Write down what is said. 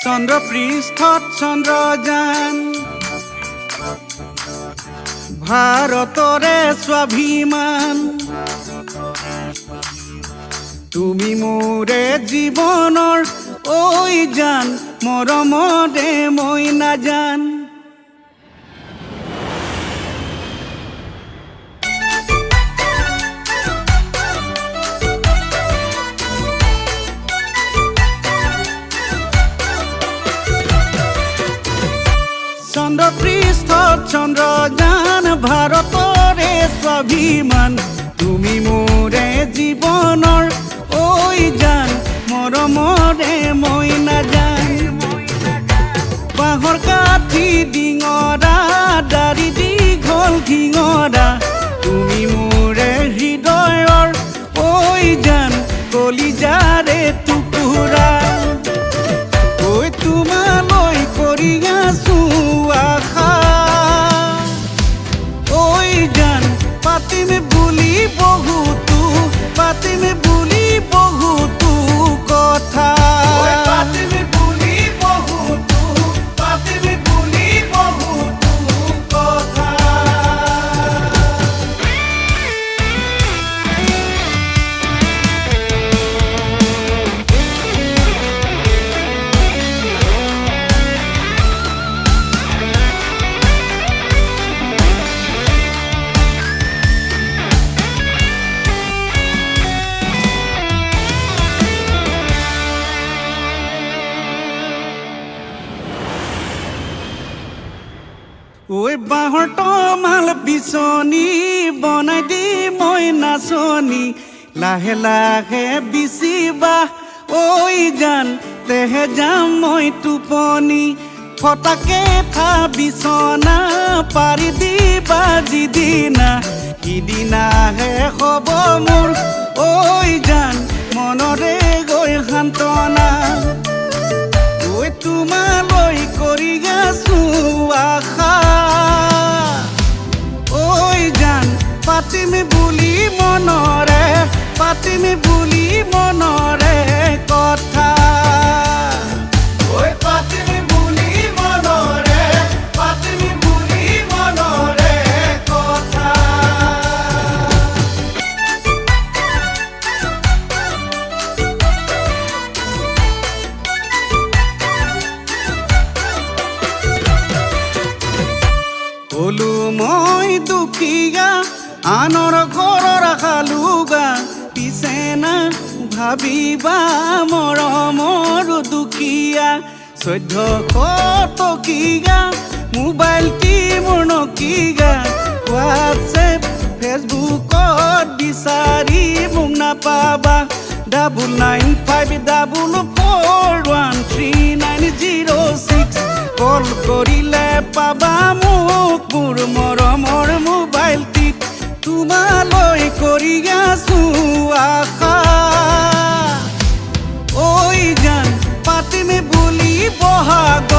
চন্দ্ৰপৃষ্ঠত চন্দ্ৰযান ভাৰতৰে স্বাভিমান তুমি মোৰে জীৱনৰ ঐ জান মৰমৰে মই নাজান চন্দ্ৰপৃষ্ঠত চন্দ্ৰযান ভাৰতৰে স্বাভিমান তুমি মোৰে জীৱনৰ ঐ জান মৰমৰে মই নাজান বাঁহৰ কাঠি ডিঙৰা দাড়ি দীঘল ঘিঙৰা তুমি মোৰে হৃদয়ৰ ঐ জান কলিজাৰে টুকুৰা ঐ তোমালৈ কৰি আছো আশা ঐ জান পাতিম বুলি বহুতো পাতিম বুলি বহুতো কথা পাতিম বুলি বহুতো কথা ঐ বাঁহৰ তমাল বিচনী বনাই দি মই নাচনী লাহে লাহে বিচিবা ঐ জান তেহে যাম মই টোপনি ফটাকে থা বিচনা পাৰি দিবা যিদিনা সিদিনাহে হ'ব মোৰ ঐ জান মনৰে গৈ সান্তনা ঐ তোমালৈ কৰি আছো আশা ঐ জান পাতিম বুলি মনৰে কথা ঐ পাতিম বুলি মনৰে কথা হলো মই দুখীয়া আনৰ ঘৰৰ খালুগা পিছে না ভাবিবা মৰমৰ দুখীয়া 1400 টকীয়া মোবাইল কি মোৰ নকিয়া হোৱাটছএপ ফেচবুকত বিচাৰি মোক নাপাবা 9954413906 কল কৰিলে পাবা মোক মোৰ মৰমৰ মোবাইলটিত তোমালৈ কৰি আছো আশা ঐ জান পাতিম বুলি বহাগ